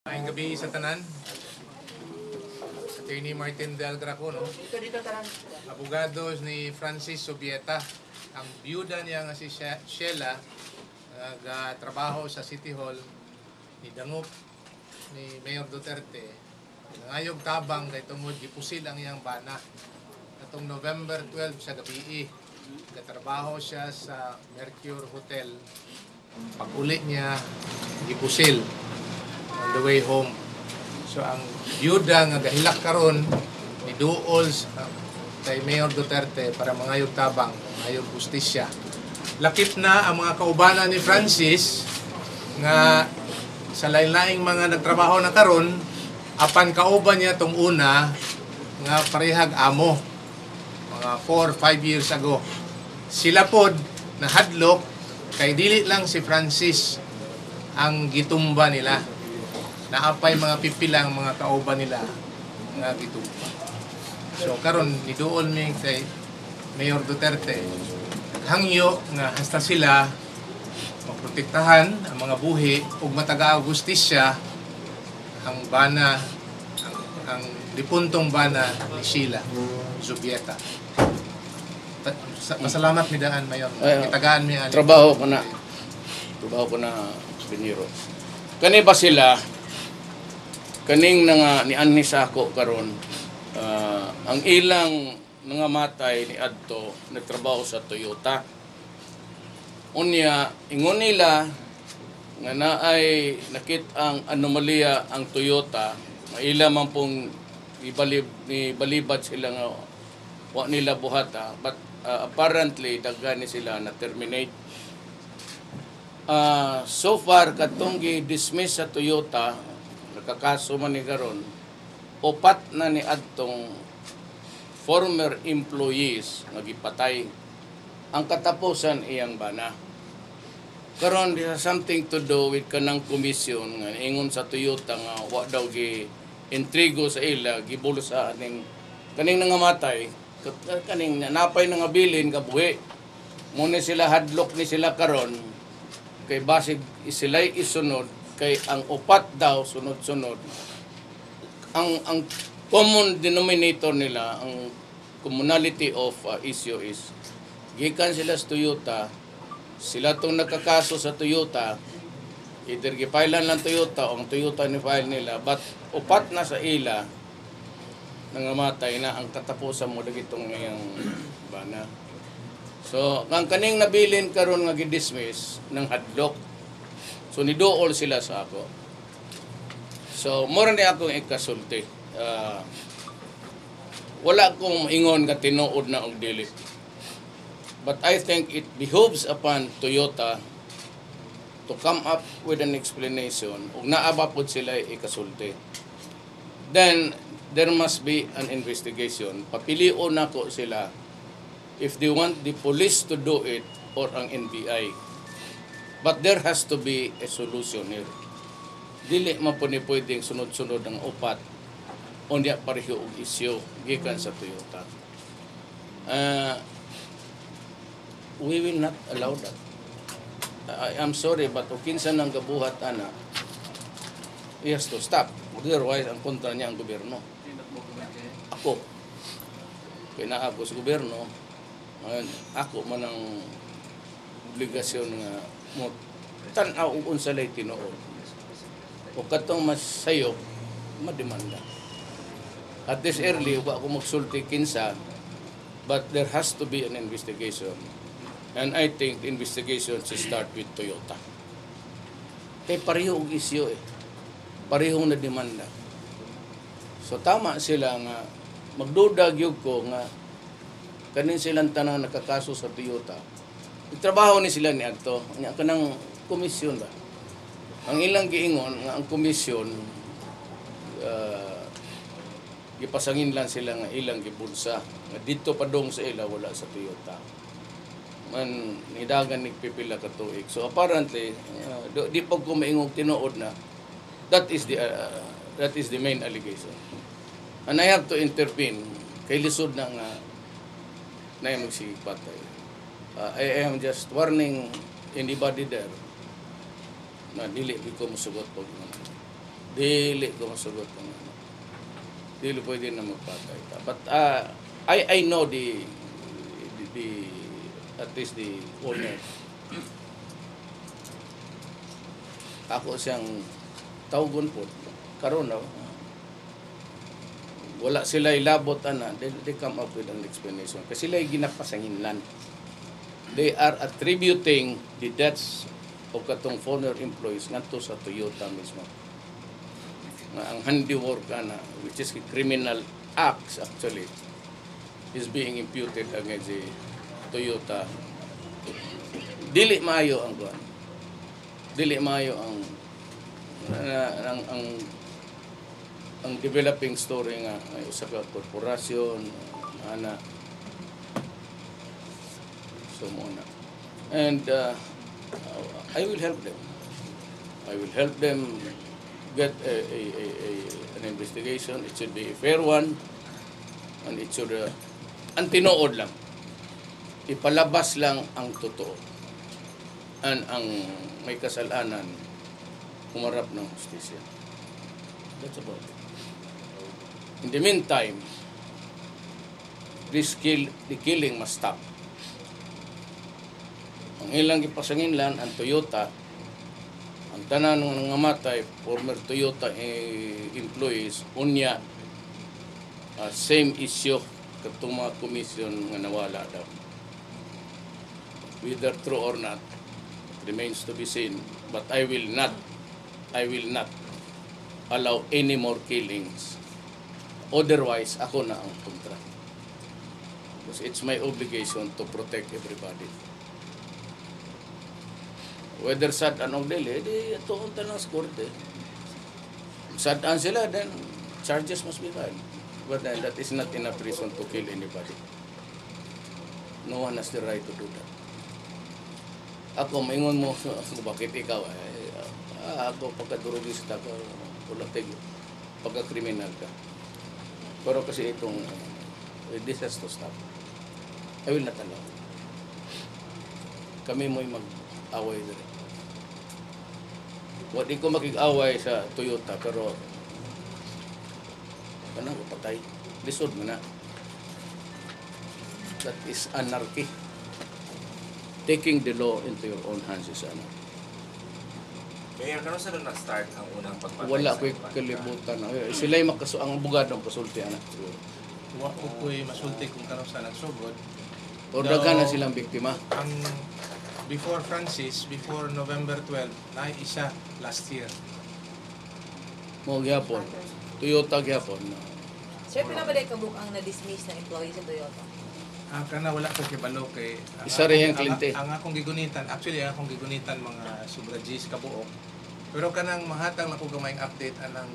Maayong gabi sa tanan. Attorney Martin Del Graco, no? Abogados ni Francis Subieta. Ang byuda niya nga si Sheila, nagtrabaho sa City Hall, ni Dangup ni Mayor Duterte. Ngayog tabang kay tungod gipusil ang iyang bana. Atong November 12 sa gabi, nagtrabaho siya sa Mercure Hotel. Pag-uli niya, gipusil on the way home. So ang byuda nga gahilak karon ni duol kay Mayor Duterte para mangayog tabang, mangayog justisya. Lakip na ang mga kaubanan ni Francis nga sa lain-laing mga nagtrabaho na karon, apan kauban niya tong una nga parehag amo mga 4-5 years ago. Sila pod na hadlok kay dili lang si Francis ang gitumba nila. Naapay mga pipilang mga kauban nila nga gitumba. So karon niduol mi kay Mayor Duterte hangyo nga hasta sila maprotektahan ang mga buhi ug matagaw justisya ang bana ang lipuntong bana ni Sheila Subieta. Masalamat mi daan Mayor. Itagaan mi ani. Trabaho ko na biniro. Kani ba sila kaning nga ni anhi sa ako karon ang ilang mga matay ni adto nagtrabaho sa Toyota. Unya ingon nila nga naay nakit ang anomalya ang Toyota, maila man pong ibalibad sila nga wa nila buhata, but apparently daghan ni sila na terminate. So far katong gi-dismiss sa Toyota, nakakaso man ni karon, upat na ni adtong former employees nga gipatay. Ang katapusan iyang bana. Karon this has something to do with kanang komisyon nga ingon sa Toyota nga wa daw gi intrigo sa ila gibulo sa aning kaning nangamatay kaning napay nga bilin kabuhi. Muna sila hadlok ni sila karon kay basig isilay isunod kay ang upat daw sunod-sunod. Ang common denominator nila, ang commonality of issue is gikan sila sa Toyota, sila tong nakakaso sa Toyota, either gipailan lang Toyota o ang Toyota ni file nila, but upat na sa ila nangamatay na ang katapusan mo dagitong ngayong bana. So, ang kaning nabilin karon nga gidismiss ng hadlok. So, nidool sila sa ako. So, mura na akong ikasulti. Wala akong ingon nga tinuod na og dili. But I think it behooves upon Toyota to come up with an explanation ug naaba pod sila ikasulti. Then, there must be an investigation. Papilion nako sila if they want the police to do it or ang NBI. But there has to be a solution here. Dili man po ni pwedeng sunod-sunod ang upat unya pareho og isyu gikan sa Toyota. We will not allow that. I'm sorry, but kinsa nang gabuhat ana, he has to stop. Otherwise, ang kontra niya ang gobyerno. Ako. Kaya na ako sa gobyerno, ako man ang obligasyon nga mo tan-aw ug unsa lay tinuod. O katong mas sayo, mademanda. At this early, wa ako magsulti kinsa, but there has to be an investigation. And I think the investigation should start with Toyota. Kaya pareho og isyu parehong na demanda. So tama sila nga magduda gyud ko nga kanin silang tanang nakakaso sa Toyota. Trabaho ni sila ni adto nya kanang komisyon ba. Ang ilang giingon nga ang komisyon gipasangin lang sila nga ilang gibulsa nga dito padong sa ila wala sa Toyota. Man nidagan ni pipila ka tuig. So apparently di pag ko maingog tinuod na that is the main allegation. And I have to intervene kay lisod na nga na magsigpatay. I am just warning anybody there na dili ko musugot po. Dili ko masagot ng ano. Dili pwede na magpatay ta. But I know the at least the owner. Ako siyang tawgon po. Karon na wala sila ilabot ana. They come up with an explanation. Kasi sila ginapasanginlan. They are attributing the deaths of katong former employees ngadto sa Toyota mismo. Nga ang handiwork ana, which is a criminal acts actually, is being imputed against the Toyota. Dili maayo ang kuan. Dili maayo ang developing story nga may usa ka korporasyon ana so muna. And I will help them. I will help them get an investigation. It should be a fair one, and it should ang tinuod lang, ipalabas lang ang totoo, and ang may kasalanan humarap ng justisya. That's about it. In the meantime, the killing must stop. Ang ilang ipasanginlan ang Toyota, ang tanan ng namatay, former Toyota employees, unya, same issue katong mga komisyon nga nawala daw. Whether true or not, remains to be seen. But I will not allow any more killings. Otherwise, ako na ang kontra. Because it's my obligation to protect everybody. Whether sad anong dili, di tuon ta lang sa korte. Sad-an sila, then charges must be filed. But then that is not enough reason to kill anybody. No one has the right to do that. Ako, maingon mo, bakit ikaw? Ako, pagkadurugista ko, ulatig, pagkakriminal ka. Pero kasi itong, this has to stop. I will not allow. Kami mo'y mag-away din. Wadi ko makig-away sa Toyota, pero kanang patay. Lisod mo na. That is anarchy. Taking the law into your own hands is anarchy. Mayor, kano sa nag-start ang unang pagpatay? Wala sa ko'y iba? kalibutan. Sila'y ang abogado ang pasulti, anak. Wa ko ko'y masulti kung kano sa nagsugod. O daga na silang biktima. Ang before Francis, before November 12, na isa last year. Mo gyapon. Toyota gyapon. Sir, pinabalay ka book ang na-dismiss na employee sa Toyota? Kana wala ko kibalo kay Isa rin yung kliyente. ang akong gigunitan, actually ang akong gigunitan mga subragis kabuok. Pero kanang mahatag na ko gamayng update anang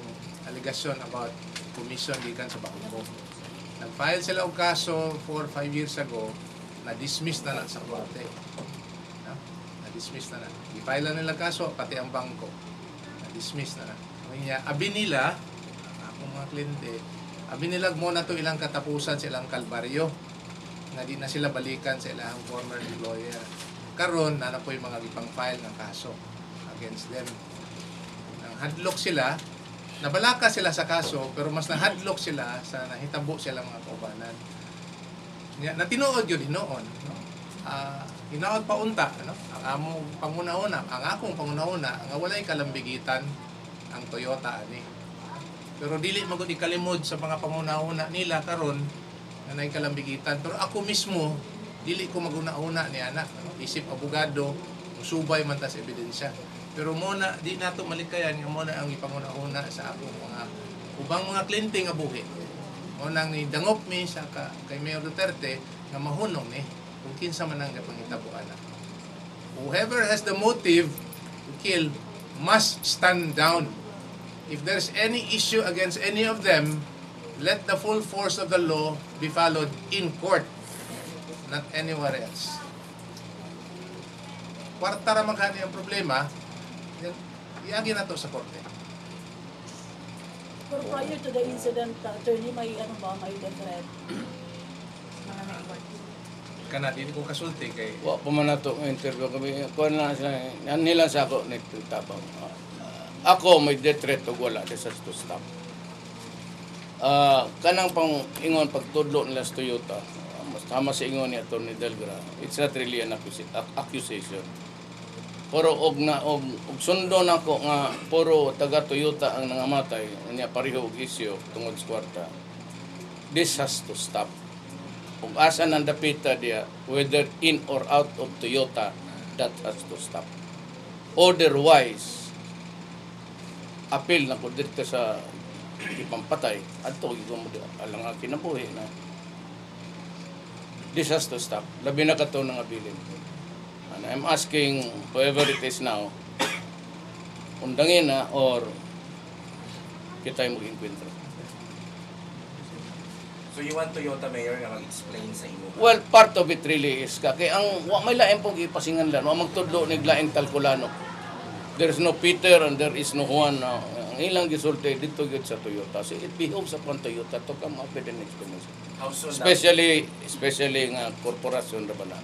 allegation about commission gikan sa Bacolod. Nag-file sila og kaso 4-5 years ago, na-dismiss na lang sa korte. No? Na-dismiss na lang. I-file na nila kaso, pati ang bangko. Na-dismiss na lang. Kaya abi nila, akong mga kliyente, abi nila mo na to ilang katapusan sa ilang kalbaryo nga di na sila balikan sa ilang former employer. Karon na po yung mga ipang-file ng kaso against them. Nang hadlock sila, nabalaka sila sa kaso, pero mas nahadlock sila sa nahitabo sila mga kaubanan. Natinuod yun hinoon. No? Hinaot pa unta. Ano? Ang among pangunauna, ang akong pangunauna, nga walay kalambigitan ang Toyota ani. Pero dili magud ikalimod sa mga pangunauna nila karon na nay kalambigitan. Pero ako mismo dili ko maguna-una ni anak. Ano? Isip abogado, musubay man ta sa ebidensya. Pero muna di nato malikayan nga muna ang ipanguna-una sa akong mga ubang mga kliyente nga buhi. Unang ni dangop mi sa kay Mayor Duterte nga mahunong ni kung kinsa man ang pangitabuan. Whoever has the motive to kill must stand down. If there's any issue against any of them, let the full force of the law be followed in court, not anywhere else. Kwarta ra man kani ang problema, iagi na to sa korte. Pero prior to the incident, attorney, may death threat? Mga na-report. Kana din ko kasulti kay Wa pa man nato interview kami. Kuan na sila, nila sa ako tabang. ako may death threat ug wala this has to stop. Kanang pang ingon pagtudlo nila sa Toyota, mas tama sa ingon ni Atty. Delgra, it's not really an accusation. Pero og sundo nako nga puro taga Toyota ang nangamatay, unya pareho og isyu tungod sa kwarta. This has to stop. Kung asa nang dapita dia, whether in or out of Toyota, that has to stop. Otherwise, appeal na ko dito sa ipampatay adto gyud mo alang nga kinabuhi na this has to stop. Labi na kato nga abilin. And I'm asking whoever it is now, undangin na or kita mo inkwentro. So you want Toyota Mayor nga mag-explain sa imo? Well, part of it really is kay ang wa may lain pong ipasingan lan, wa magtudlo nig laing talkulano. There is no Peter and there is no Juan. Ang ilang gisulti dito gyud sa Toyota. So it behoves upon Toyota to come up with an explanation. How soon Especially nga korporasyon ra bala.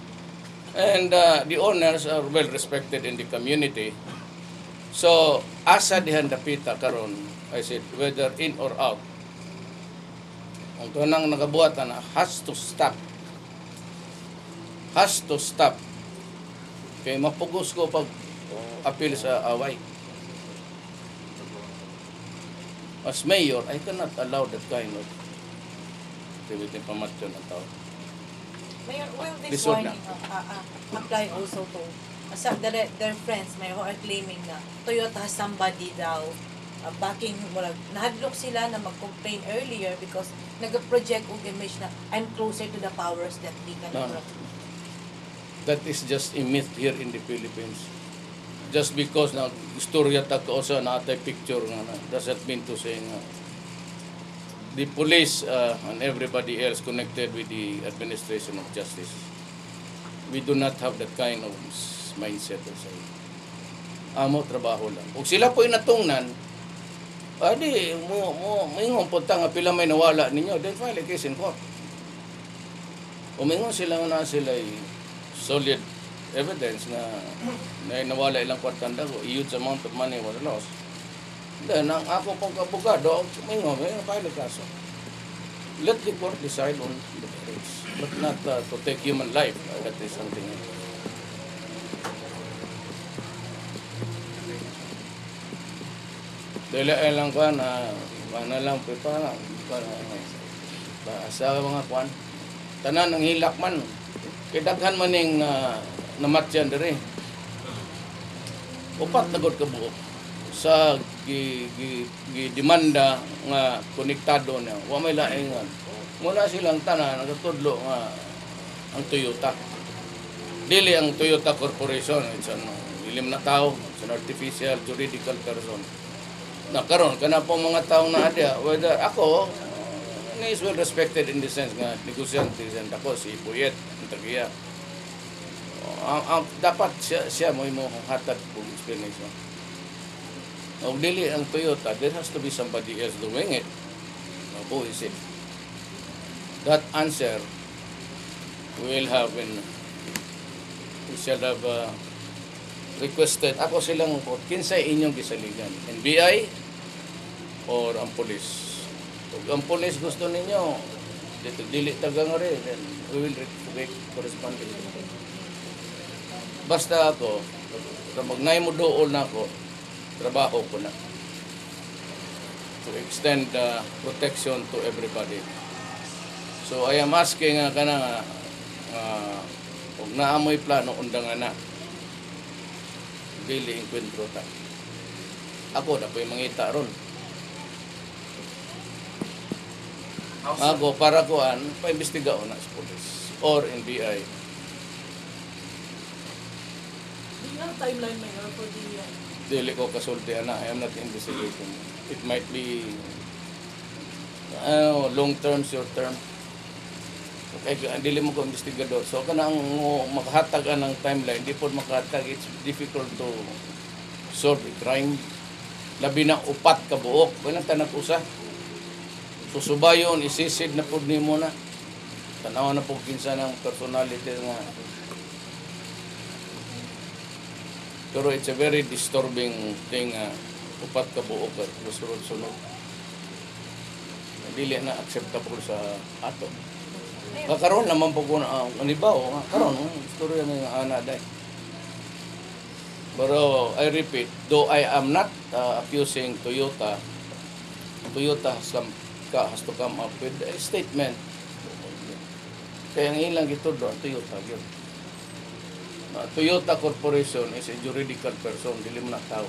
And the owners are well respected in the community. So asa dihan dapita karon, I said whether in or out. Ang tunang nakabuhatan na has to stop. Has to stop. Kay mapugos ko pag appeal sa away. As mayor, I cannot allow that kind of activity pamatyon ang tao. Mayor, will this Lisod na. warning apply also to their friends may who are claiming na Toyota has somebody daw backing, nahadlok sila na mag-complain earlier because nag-project og image na I'm closer to the powers that we can. No. That is just a myth here in the Philippines. Just because na istorya ta ko sa natay picture nga doesn't mean to say nga the police and everybody else connected with the administration of justice. We do not have that kind of mindset or say. Amo trabaho lang. Ug sila po inatungnan, adi mingon po ta nga pila may nawala ninyo, then file a case in court. Umingon sila na sila solid evidence na nawala ilang kwartanda ko, huge amount of money was lost. Then, ang ako pong abogado, may file a kaso. Let the court decide on the merits, but not to take human life. That is something else. Dili lang ka na lang para sa mga kwan. Tanan ang hilak man. Kay daghan man ning namatyan dire. Upat na gud ka buok sa demanda nga konektado na wa may laing muna silang tanan nagatudlo nga ang Toyota. Dili ang Toyota Corporation, it's an ilim na tao, it's an artificial juridical person. Na karon kana po mga taong naadya, whether ako is well respected in the sense nga negosyante ako si Puyet Tagiya. Dapat siya mo hatag og explanation. O dili ang Toyota, there has to be somebody else doing it. Who is it? That answer we shall have requested. Ako silang kinsay inyong gisaligan, NBI or ang police. Kung ang police gusto ninyo, dito dili tagang rin, then we will correspond to it. Basta ako, magnay mo doon na ako, trabaho ko na to extend protection to everybody. So I am asking kana kung naamoy plano undangan na dili inkwentro ta. Ako na po'y mangita ron. Ako para kuan paimbestiga na sa police or NBI. Yung timeline mayor for the Dili ko kasulti ana, I am not investigating. It might be long term, short term. Okay, dili mo ko investigador. So kanang makahatag ng timeline, di po makahatag, it's difficult to solve a crime. Labi na upat ka buok, walang tanag usa. Susubayon, isisid na po nimo na. Tanawa na po kinsa ng personality nga. Pero it's a very disturbing thing upat ka buo ka sunod-sunod. Dili na acceptable sa ato. Karon naman po ko na anibaw, karon istorya nga ana day. Pero I repeat, though I am not accusing Toyota has to come up with a statement. Kaya ang ilang ito doon, Toyota yun. Toyota Corporation is a juridical person, dili mo na tao.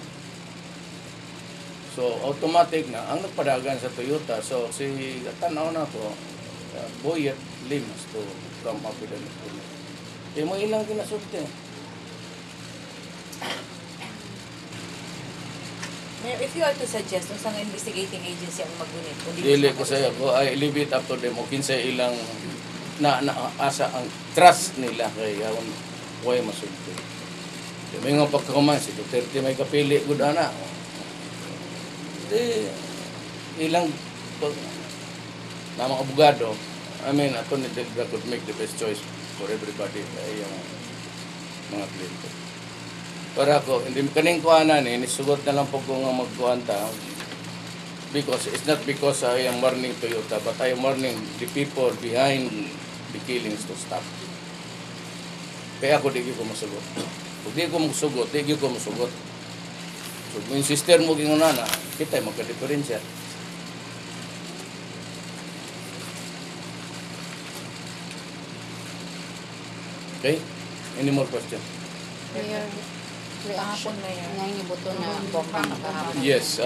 So, automatic na, ang nagpadagan sa Toyota, so si tanaw na ko, Boyet Lim has to come up with an statement. Kaya mo ilang kinasulti. Mayor, if you are to suggest kung saan investigating agency ang magunit, Dili ko sa ko, I leave it up to them. O kinsa ilang asa ang trust nila kay huwag masulti. May nga pagkakuman, si Duterte may kapili, good ana. Ilang na mga abogado, Attorney Delga could make the best choice for everybody yung mga kliyente. Para ako, hindi kaning kuhanan nisugot na lang po ko nga magkuhanta because it's not because I am warning Toyota but I am warning the people behind the killings to stop. Kaya ako di ko masugot. Kung di ko masugot, di ko masugot. So, kung yung sister mo gingunana, kita ay magka-diferensya. Okay? Any more question? Mayor, Kahapon, Mayor. ngayon ibuto na bomba nakahapon. Yes,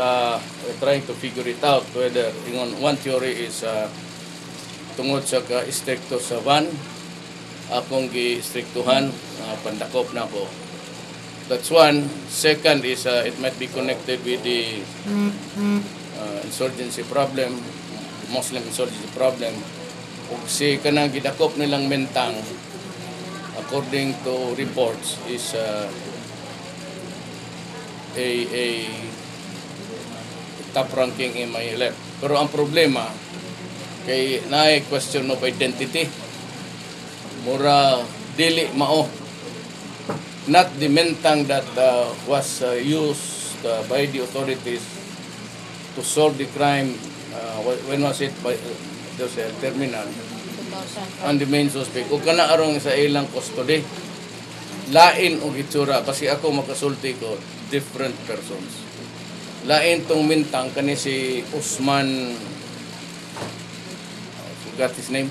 we're trying to figure it out whether one theory is tungod sa ka-stricto sa van, akong gi-strictuhan, pandakop na ko. That's one. Second is it might be connected with the insurgency problem, Muslim insurgency problem. Ug si kanang gidakop nilang mentang, according to reports, is a top ranking in my left. Pero ang problema, kay naay question of identity. Mura dili mao. Not the mentang that was used by the authorities to solve the crime. When was it? By the terminal. 2005. And the main suspect. O kana arong sa ilang custody. Lain o gitsura. Kasi ako makasulti ko, different persons. Lain tong mintang kani si Usman, I forgot his name.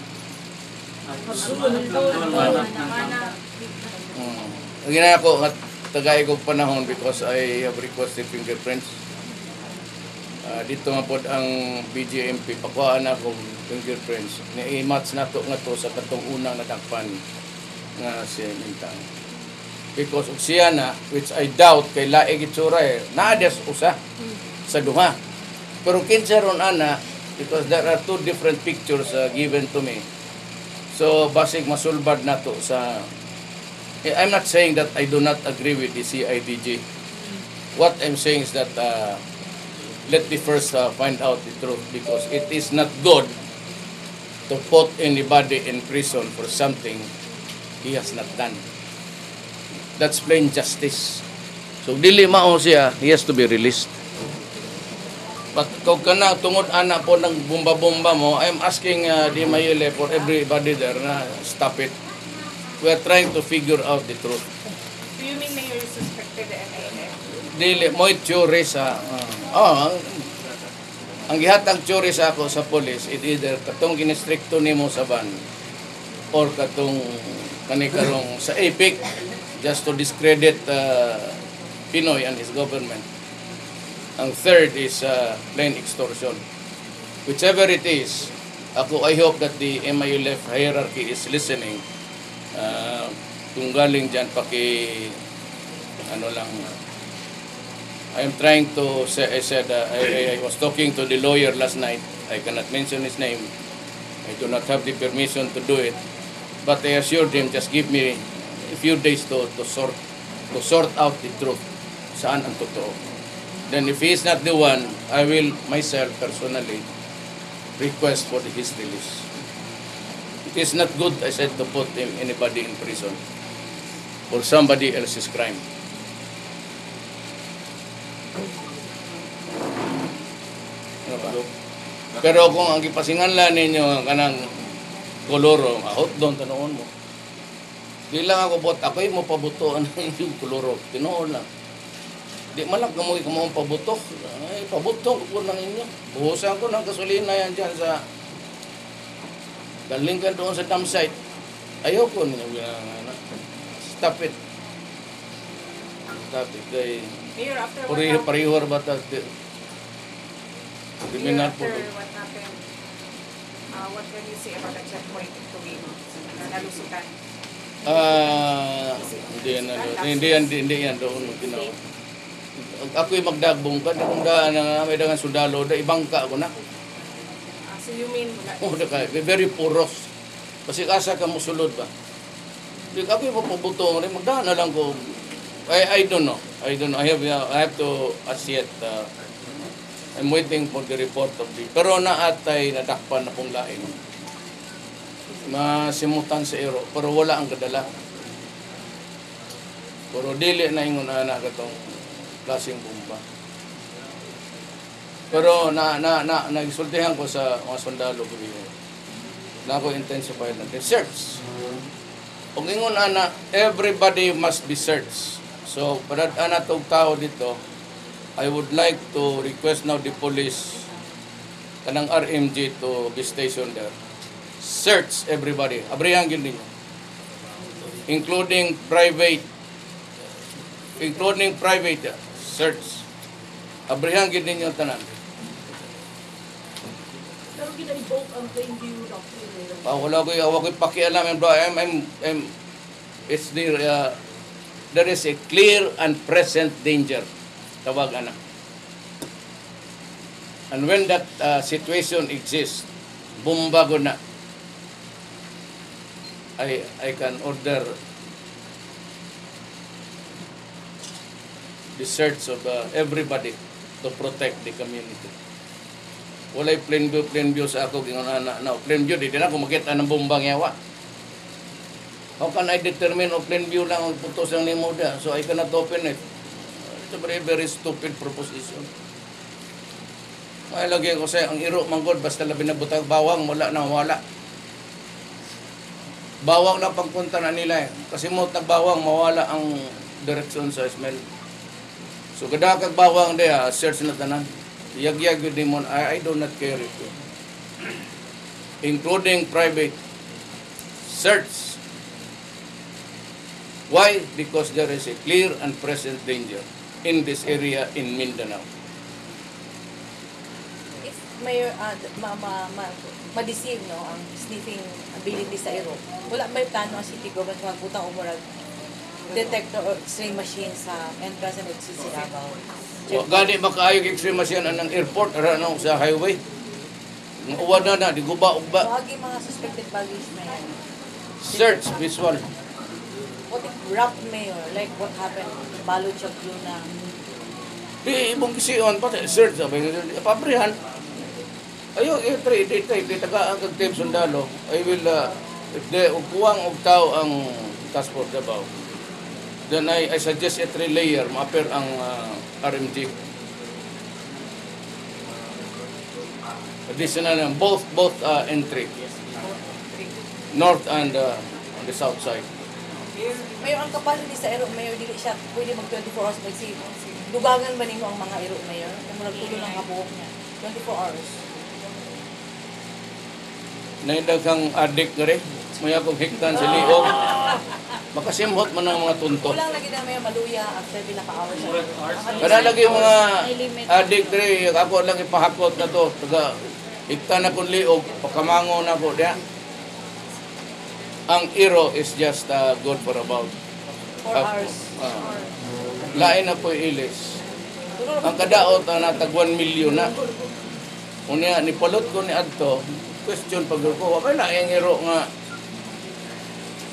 Ang ginaya ko, tagay ko panahon because I have requested fingerprints. Dito nga po ang BGMP, pakuhaan na akong fingerprints. I-match na to nga to sa katong unang natakpan nga si Mintang. Because siya na, which I doubt kay laig itsura naadas usa sa duha. Pero kinsa ron ana, because there are two different pictures given to me. So, basig masulbad na to sa... I'm not saying that I do not agree with the CIDG. What I'm saying is that let me first find out the truth because it is not good to put anybody in prison for something he has not done. That's plain justice. So, dili mao siya, he has to be released. But kung kana tungod ana po ng bomba-bomba mo, I'm asking Di Mayele for everybody there na stop it. We are trying to figure out the truth. Do you mean Mayor suspected the MILF? Dili mo theory sa ang gihatag theory sa ako sa police, it either katong ginistrikto nimo sa van or katong kanikarong sa APIC just to discredit Pinoy and his government. Ang third is plain extortion. Whichever it is, I hope that the MILF hierarchy is listening. Kung galing dyan, I am trying to say, I was talking to the lawyer last night. I cannot mention his name. I do not have the permission to do it. But I assured him, just give me a few days to sort out the truth. Saan ang totoo. Then if he is not the one, I will myself personally request for his release. It is not good, I said, to put anybody in prison for somebody else's crime. ano ba. Pero kung ang gipasinganlan ninyo ang kanang koloro, mahot doon tanoon mo. Di lang ako bot, ako'y mo pabuto ang yung koloro, tinuon lang. Di malak mo mo pabuto. Ay, pabuto ko lang inyo. Buhusan ko ng gasolina yan dyan sa galing ka doon sa dump site. Ayoko ninyo. Stop it. Stop it. Kay Mayor, after what parihor ba ta? Criminal po. after what happened, what can you say about the checkpoint in Tuwino na nalusutan? Hindi yan doon ginawa. Ako'y magdagbong ka, kung daan na may dangan sundalo, da ibangka ako na. So you mean, Very poros. Kasi asa ka mo sulod ba? Di ako'y mapabuto rin, magdaan na lang ko. I don't know. I have to as yet. I'm waiting for the report of the. Pero naatay nadakpan na pong lain. Masimutan sa ero, pero wala ang kadala. Pero dili na ingon na katong klaseng bomba. Pero nagisultihan ko sa mga sundalo ko dito. Na ako intensify natin. Search. Kung ingon ana, everybody must be searched. So, para tong tao dito, I would like to request now the police kanang RMG to be stationed there. Search everybody. Abrihan gid ninyo. Including private search. Abrihan gid ninyo tanan. Pero gina-invoke ang Plainview Doctrine. Wala ko pakialam, bro. It's there is a clear and present danger. Tawag ana. And when that situation exists, bumbago na. I can order the search of everybody to protect the community. Walay plain view sa ako gingon ana now. Plain view di na ko makita ng bombang yawa. How can I determine o plain view lang ang putos ng limoda? So I cannot open it. It's a very stupid proposition. Ay lagi ko sa ang iro manggod basta labi na butang bawang wala. Bawang na pagpunta na nila eh. Kasi mo nagbawang mawala ang direksyon sa smell. So kada kag bawang dia search na tanan. Yagyag yun din mo, I do not care it. Including private search. Why? Because there is a clear and present danger in this area in Mindanao. If Mayor, ma-deceive no, ang sniffing ability sa ero, wala may plano ang city government magbutang umurag detector or x-ray machine sa entrance and exit sa Davao? Gani makaayog x-ray machine ng airport ano sa highway. Uwan na di guba-ugba. Wagi mga suspected baggage, Mayor. Search visual. What if rap, Mayor? Like what happened? Balo Chag na. Di ibong kisiyon pa search sabi pabrihan. Ayo i-try di tagaan kag team sundalo. I will if they upuang og tao ang task force Davao. Then I suggest a 3-layer ma-appear ang RMG. Additional both entry. North and on the south side. Mayor, ang capacity sa ero, Mayor, dili siya pwede mag 24 hours mag-save. Dugangan ba nimo ang mga ero, Mayor? Kung nagtulo lang kabuok niya. 24 hours. Naidaghang addict na rin. May akong hiktan sa liog. Makasimhot man ang mga tunto. Kulang lagi na Mayor maluya after pinaka-hours. Kada lagi yung mga addict rin. Ako lang ipahakot na to. Taga hiktan na kong liog. Pakamango na ko. Diya. Ang iro is just good for about 4 hours. Lain na po ilis. Ang kadaot na natag 1 million na. Unya ni palot ko ni adto. Question pag ko, wala laing iro nga.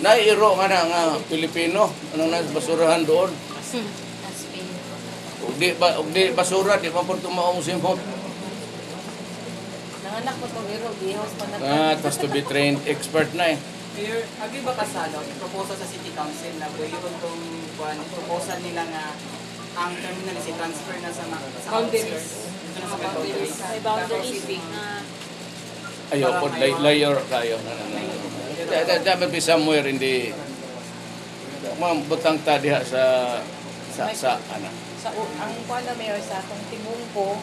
Nairo nga na nga Pilipino. Anong basurahan doon? Ug di basura, di pa po tumaong simhot. Nanganak mo itong iro, gihos pa na. It has to be trained expert na eh. Mayor, agree ba ka sa proposal sa City Council na yun itong proposal nila nga ang terminal is i-transfer na sa outskirts? Ito Mga boundaries sa May Davao boundaries City. na Ayaw po, layer kayo. Dapat be somewhere in the butang ta diha sa ano. Ang kuan na mayor sa atong Timungko,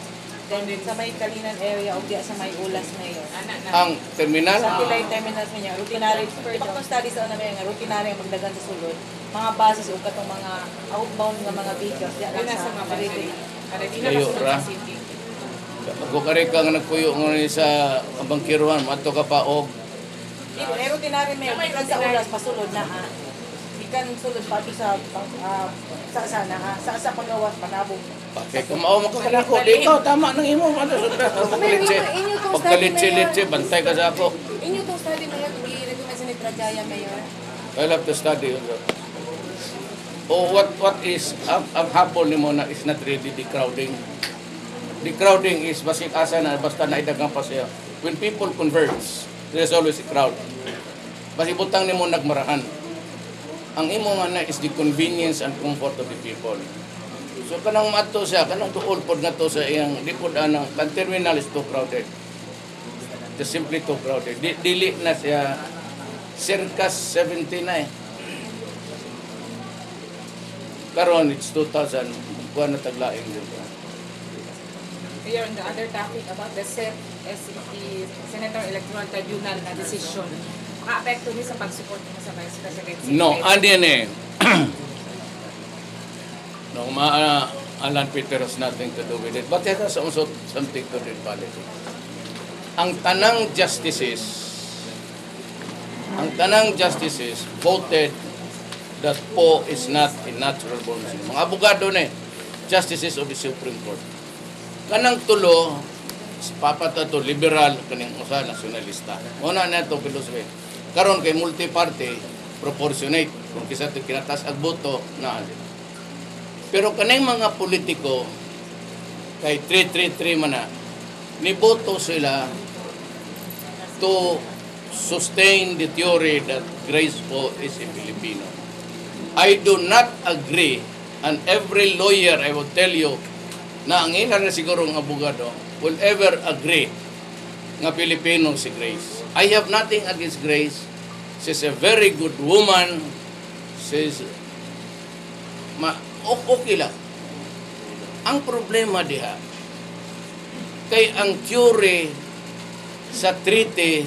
then sa may Kalinan area o diya sa may Ulas mayor. Ang terminal, Sa Pilay Terminals niya, routinary. Di ba kung study sa una mayor nga, routinary ang magdagan sa sulod. Mga bases o katong mga outbound nga mga vehicles. Diya Yun lang nasa sa mga Pilay. Para di na Layo kasunod ra. sa city. ako kare ka nga nagpuyo nga sa bangkiruan, mato ka pa og Routinary mayor, ikan sa Ulas, pasulod na ha. Ikan sulod pa sa sana ha. Sa pagawas, panabog. kay kumao makakanako di ikaw tama nang imo ano sa pagkalitse. Pagkalitse bantay ka sa ako. Inyo tong study mayor, i-recommend sa ni Trajaya mayor. I love to study. Oh, what is ang habol nimo na is not really the crowding. The crowding is basic asa na basta naidagang pa siya. When people converge, there's always a crowd. Basi butang nimo nagmarahan. Ang imo nga na is the convenience and comfort of the people. So kanang mato siya, kanang tuol pod nga to sa iyang lipod anang kan terminal is too crowded. Just simply too crowded. Dili na siya circa 70 na eh. Karon it's 2000, kuha na taglaing dito. Here on the other topic about the SEP, Senator Electoral Tribunal na decision. Maka-apekto niyo sa pag-support mo sa Vice President? No, andyan eh. No, Alan Peter has nothing to do with it. But it has also something to do with politics. Ang tanang justices voted that Poe is not a natural born sinner. Mga abogado na eh, justices of the Supreme Court. Kanang tulo, papatato, liberal, kaning usa, nasyonalista. Una na ito, philosophy. Karon kay multi-party, proportionate. Kung kisa ito kinatas ag boto, na. Pero kaning mga politiko, kay 333 man na, niboto sila to sustain the theory that Grace Poe is a Filipino. I do not agree, and every lawyer, I will tell you, na ang ilan na siguro ng abogado will ever agree nga Pilipino si Grace. I have nothing against Grace. She's a very good woman. She's okay lang. Ang problema diha kay ang theory sa treaty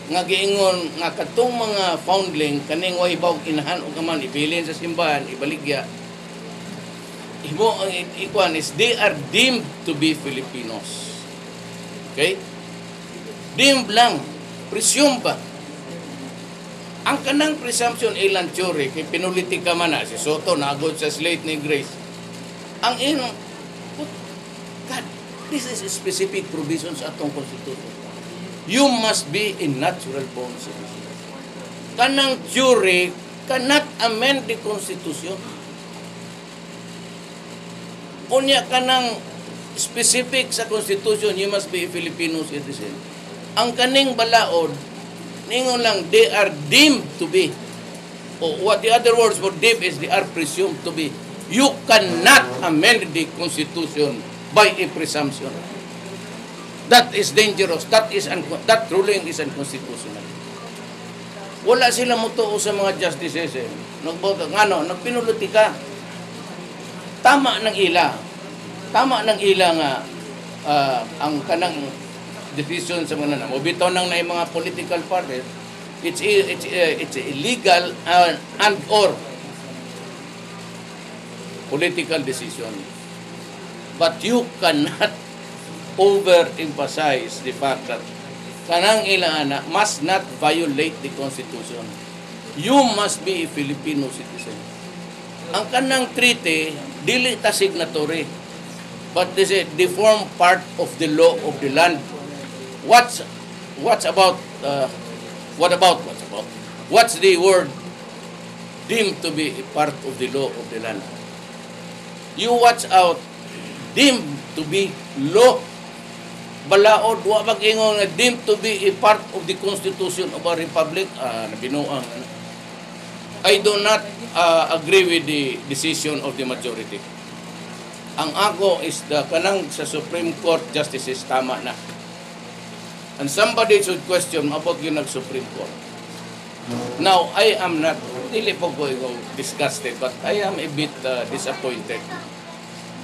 nga giingon nga katong mga foundling kaning wahibaw inahan o kaman ibilin sa simbahan ibaligya imo ang ikuan is they are deemed to be Filipinos. Okay? Deemed lang, presume pa. Ang kanang presumption ilan theory kay pinulitika man na si Soto nagod sa slate ni Grace. Ang God, this is a specific provision sa atong constitution. You must be a natural born citizen. Kanang theory cannot amend the constitution. Unya kanang specific sa constitution, you must be a Filipino citizen. Ang kaning balaod, ningon lang, they are deemed to be. Or what the other words for deemed is they are presumed to be. You cannot amend the constitution by a presumption. That is dangerous. That ruling is unconstitutional. Wala sila mutuo sa mga justices eh. Nagpinulutika. Tama ng ila nga ang kanang decision sa mga namo bitaw nang na mga political parties, it's illegal and or political decision, but you cannot overemphasize the fact that kanang ila ana must not violate the constitution. You must be a Filipino citizen. Ang kanang treaty dili ta signatory, but this is they form part of the law of the land. What's the word deemed to be a part of the law of the land? You watch out, deemed to be law. Balaod wa mag-ingon nga deemed to be a part of the constitution of a republic. Binuang. I do not agree with the decision of the majority. Ang ako is the kanang sa Supreme Court justices tama na. And somebody should question about yung nag-Supreme Court. Now, I am not, dili po ko disgusted, but I am a bit disappointed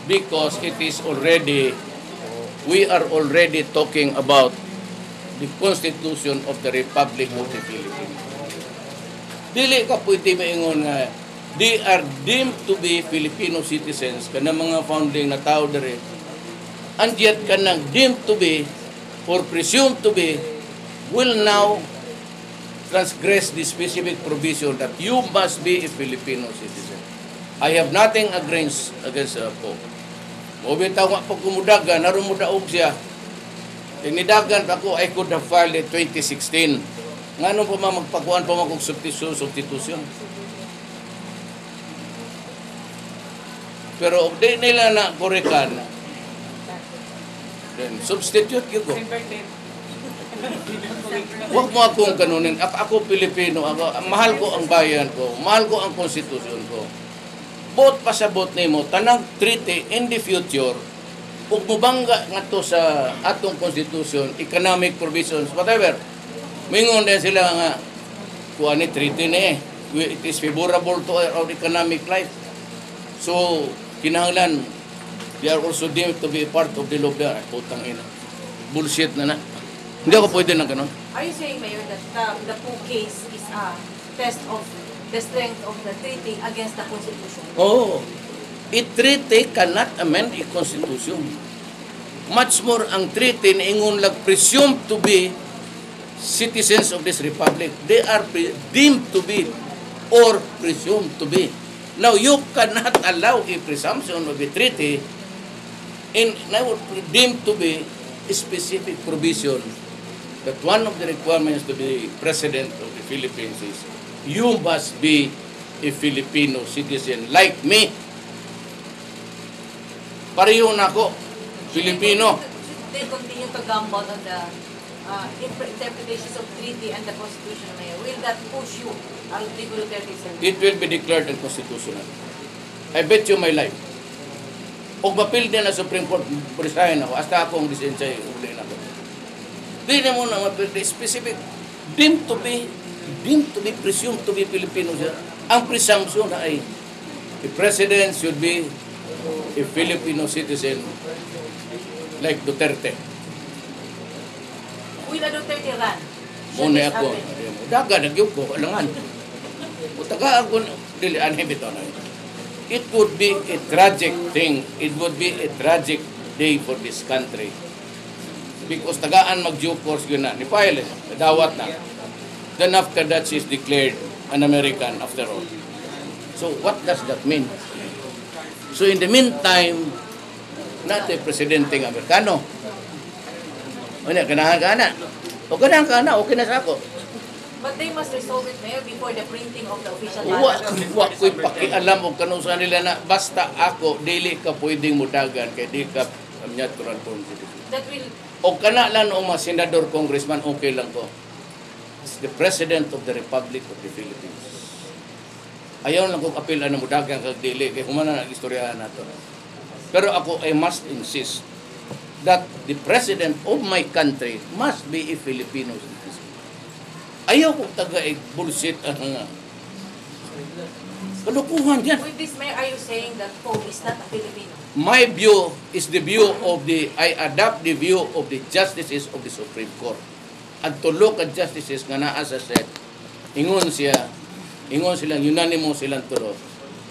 because it is already, we are already talking about the Constitution of the Republic of the Philippines. Dili ka pwede maingon nga, they are deemed to be Filipino citizens, kanang mga founding na tao dere, and yet kanang deemed to be or presumed to be will now transgress the specific provision that you must be a Filipino citizen. I have nothing against po. Mobitaw nga pag kumudagan, narumudaog siya. Tinidagan ako, I could have filed in 2016. Nga nung pa magpakuan pa kong substitution. Pero di nila na korekan, then substitute yun ko. Huwag mo akong kanunin. Ako Pilipino, mahal ko ang bayan ko, mahal ko ang konstitusyon ko. Bot pasabot nimo tanang treaty in the future, ug mubangga nga to sa atong konstitusyon, economic provisions, whatever. Mingon din sila nga kuan ni treaty ni it is favorable to our economic life. So kinahanglan they are also deemed to be a part of the law. Putang ina. Bullshit na. Hindi ako pwede na ganun. Are you saying, Mayor, that the Poo case is a test of the strength of the treaty against the Constitution? Oh, a treaty cannot amend a constitution. Much more ang treaty na ingon lang presumed to be citizens of this republic. They are deemed to be or presumed to be. Now, you cannot allow a presumption of a treaty in deemed to be a specific provision that one of the requirements to be president of the Philippines is you must be a Filipino citizen like me. Pareho na ako, Filipino. They continue to gamble on the interpretations of treaty and the Constitution, Mayor. Will that push you out of the Duterte service? It will be declared unconstitutional. I bet you my life. Kung mapil din na Supreme Court, resign ako. Hasta ako ang lisensya, uli na ako. Di na mo na mapil, specific, deemed to be, presumed to be Filipino siya. Ang presumption na ay, the president should be a Filipino citizen like Duterte. Will a Duterte run? Muna ako. Daga, nagyog ko, alangan. Utaga ako, dili, anhibito na. It would be a tragic thing. It would be a tragic day for this country. Because tagaan mag-due course yun na. Ni-file eh. Dawat na. Then after that, she's declared an American after all. So what does that mean? So in the meantime, natin presidenteng Amerikano. O niya, ganahan ka na. O ganahan ka na, okay na sa ako. But they must resolve it, Mayor, before the printing of the official Wa ballot. ko'y pakialam o kanong sa nila na basta ako, dili ka pwedeng mudagan kay di ka natural born citizen. That will, O kana lang o mga senador, congressman, okay lang ko. It's the President of the Republic of the Philippines. Ayaw lang kong apil na mudagan kag dili kay humana na istoryahan nato. Pero ako, I must insist that the President of my country must be a Filipino citizen. Ayaw ko bullshit ang kalukuhan yan. with this, Mayor, are you saying that Poe is not a Filipino? My view is the view of I adapt the view of the justices of the Supreme Court. At to look at justices nga naa sa set, ingon silang unanimous silang tulo,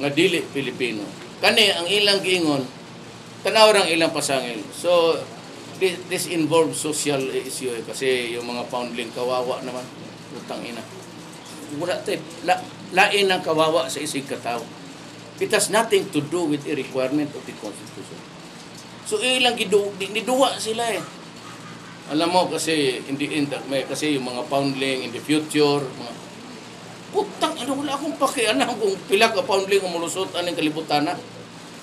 nga dili Pilipino. Kani ang ilang giingon, tanaw ang ilang pasangil. So, this involves social issue kasi yung mga foundling kawawa naman. Utang ina. Wala tayo, lain ang kawawa sa isig katao. It has nothing to do with a requirement of the Constitution. So ilang niduwa sila eh. Alam mo kasi kasi yung mga foundling in the future, mga putang wala akong pakialam kung pila ka foundling ang mulusot aning kalibutan na.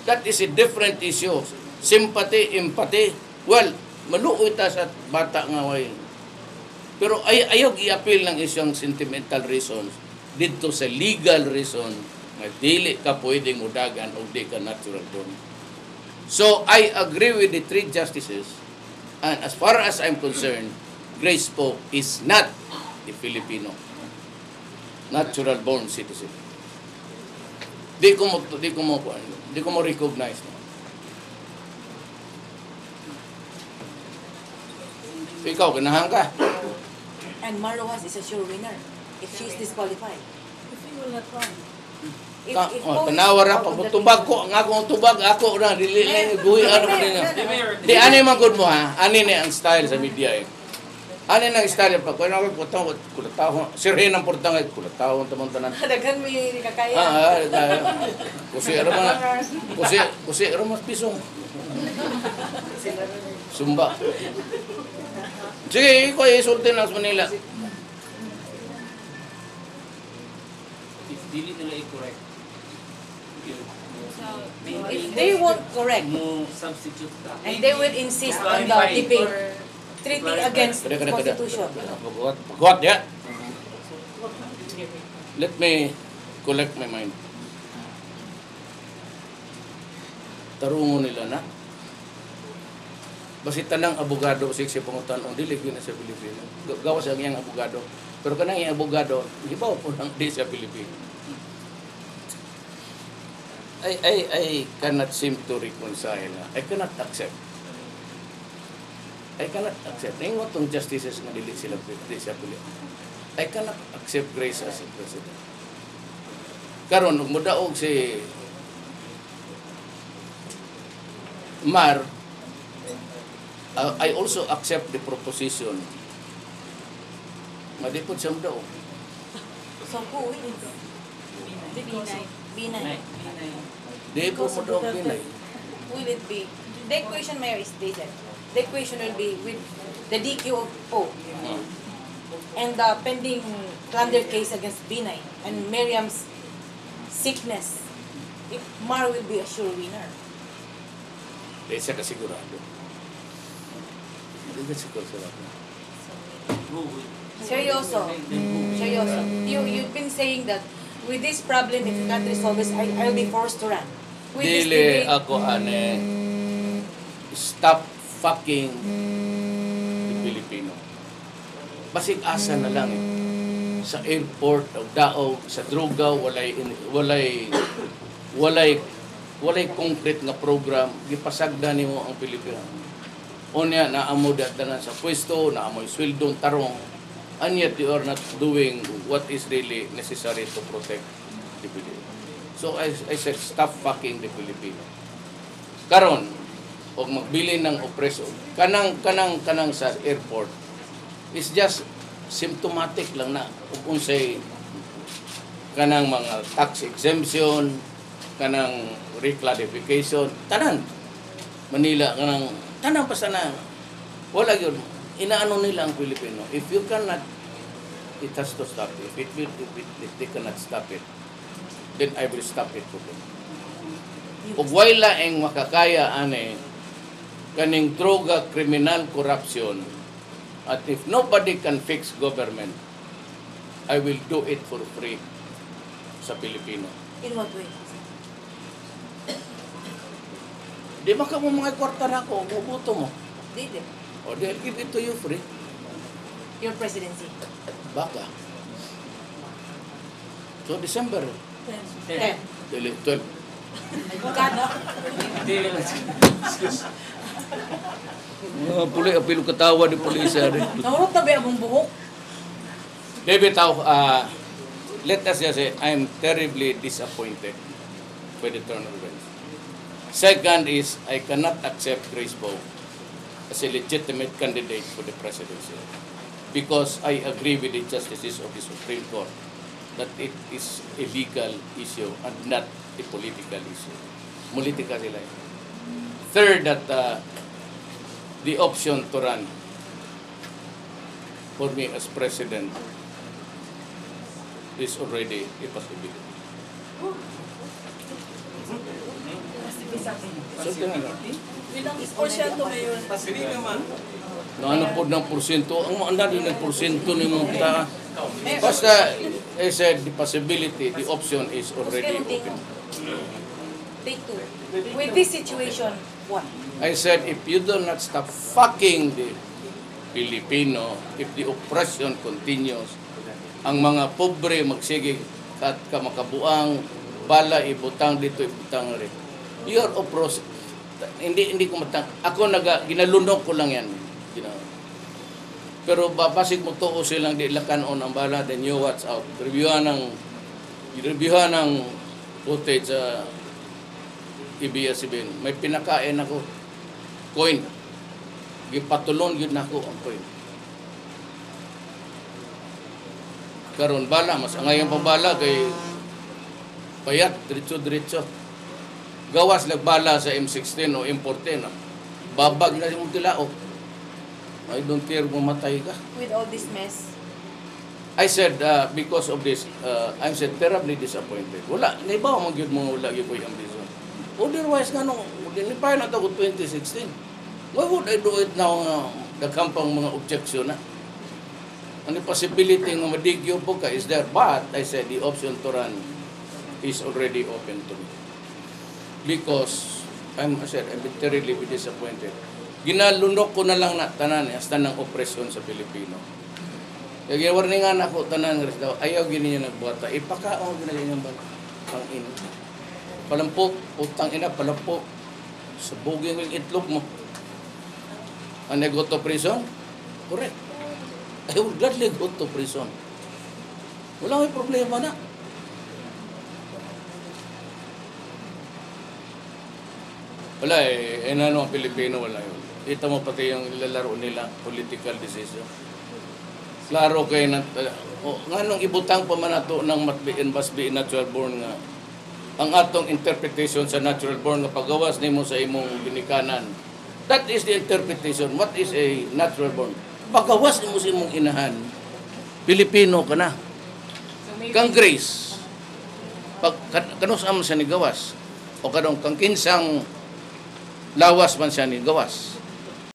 That is a different issue. Sympathy, empathy. Well, maluoy ta sa bata nga way. Pero ayaw i-appeal ng isang sentimental reasons dito sa legal reason na dili ka pwedeng mudagan o di ka natural born. So I agree with the three justices, and as far as I'm concerned, Grace Poe is not a Filipino, natural born citizen. Di ko mo recognize mo. Ikaw, ganahan ka. And Marrowas is a sure winner if she's disqualified. If he will not run. If, Tanawara pa mo tubag ko, nga kung tubag ako na dili buhi ano niya. Di ani man gud mo ha. Ani ni ang style sa media eh. Ani nang style pa ko na ko tawo sirhin ang portang ay kulataw tamon tanan. Daghan mo yung kakaya. Kusi ara mas pisong. Sumba. Sige, ko isulti na sa Manila. If dili nila i-correct, If they won't correct, mo substitute ka. and they will insist on the debate, treating against the Constitution. Pagkuhat ya. Let me collect my mind. Tarungon nila na. Basi tanang abogado siya pangutan dili gyud na sa Pilipino. Gawas ang iyang abogado. Pero kanang iyang abogado, hibaw po lang di sa Pilipino. I cannot seem to reconcile. I cannot accept. Ingon tong justices nga dili sila di sa Pilipino. I cannot accept Grace as a president. Karon ug modaog si Mar, I also accept the proposition. Madipod siya daw. So who wins? B9. Di po mo daw pinay. Will it be? The equation, Mayor, is stated. The equation will be with the DQ of O and the pending plunder case against B9 and Miriam's sickness. If Mar will be a sure winner. Di siya kasigurado. Di ka sigurado. Seryoso. You've been saying that with this problem, if you can't resolve this, I'll be forced to run. With this Dili debate, ako stop fucking the Filipino. Basig asa na lang eh. Sa airport, daog, sa droga, walay concrete nga program, gipasagda nimo ang Pilipino. Unya naamo datanan sa pwesto, naamoy sweldong tarong, and yet you are not doing what is really necessary to protect the Filipino. So I said, stop fucking the Filipino. Karon, og magbili ng opreso, kanang sa airport, is just symptomatic lang na kung unsay kanang mga tax exemption, kanang reclassification, tanan. Manila, kanang tanan pa sana. Wala yun. Inaano nila ang Pilipino. If you cannot, it has to stop. If they cannot stop it, then I will stop it for them. Ug wala ang makakaya ane kaning droga, criminal corruption, at if nobody can fix government, I will do it for free sa Pilipino. in what way? Di ba ka mo mga kwarta na ako, bubuto mo. Did O they'll give it to you free. your presidency? Baka. So December, 10. 12. Apilo katawa ni polisa rin. Nahurot na ba yung buhok? David, let us just say, I'm terribly disappointed by the turn of events. Second is, I cannot accept Grace Poe as a legitimate candidate for the presidency because I agree with the justices of the Supreme Court that it is a legal issue and not a political issue. Politika sila. Third, that the option to run for me as president is already a possibility. So, Ilang porsyento ngayon? ano po ng porsyento? Ang andali ng porsyento ni mo kita. Basta, I said, the possibility, the option is already open. Take two. With this situation, What? I said, if you do not stop fucking the Filipino, if the oppression continues, ang mga pobre magsige at kamakabuang bala ibutang dito ibutang rin. Your oppressed. Hindi ko matang. Ako ginalunok ko lang yan. You know. Pero babasig mo tuo silang di lakanon ang bala, then you watch out. Reviewhan ng footage sa ABS-CBN. May pinakain ako coin. Gipatulon yun ako ang coin. Karon bala, mas ngayon pa bala kay payat, diretso-diretso. Gawas nagbala sa M16 o M14. Babag na yung tilaok. I don't care mamatay ka. With all this mess. I said, because of this, I'm said terribly disappointed. Wala, naibaw mo yun mga wala yung ko yung ambisyon. Otherwise nga nung, dinipay na ako 2016. Why would I do it now nga nagkampang mga objection na? Ang possibility nga madigyo po ka is there. But, I said, the option to run is already open to me. Because, I'm terribly disappointed. Ginalunok ko na lang na tanan, hasta ng opresyon sa Pilipino. Kaya warningan ako, tanan, ayaw gini niya nagbuhata. Ipakaon gini niya ang ino. Palampok, utang ina, palampok. Sabugin yung itlog mo. And I go to prison? Correct. I would gladly go to prison. Wala may problema na. Wala ang Pilipino, wala yun. Ito mo pati yung ilalaro nila, political decision. Klaro kayo na, nga nung ibutang pa man ato ng must be natural born nga, ang atong interpretation sa natural born nga paggawas nimo sa imong binikanan. That is the interpretation. What is a natural born? Paggawas nimo sa imong inahan, Pilipino ka na. Kang grace. Pag kanus am siya ni gawas o kanong kang kinsang lawas man siya ni gawas.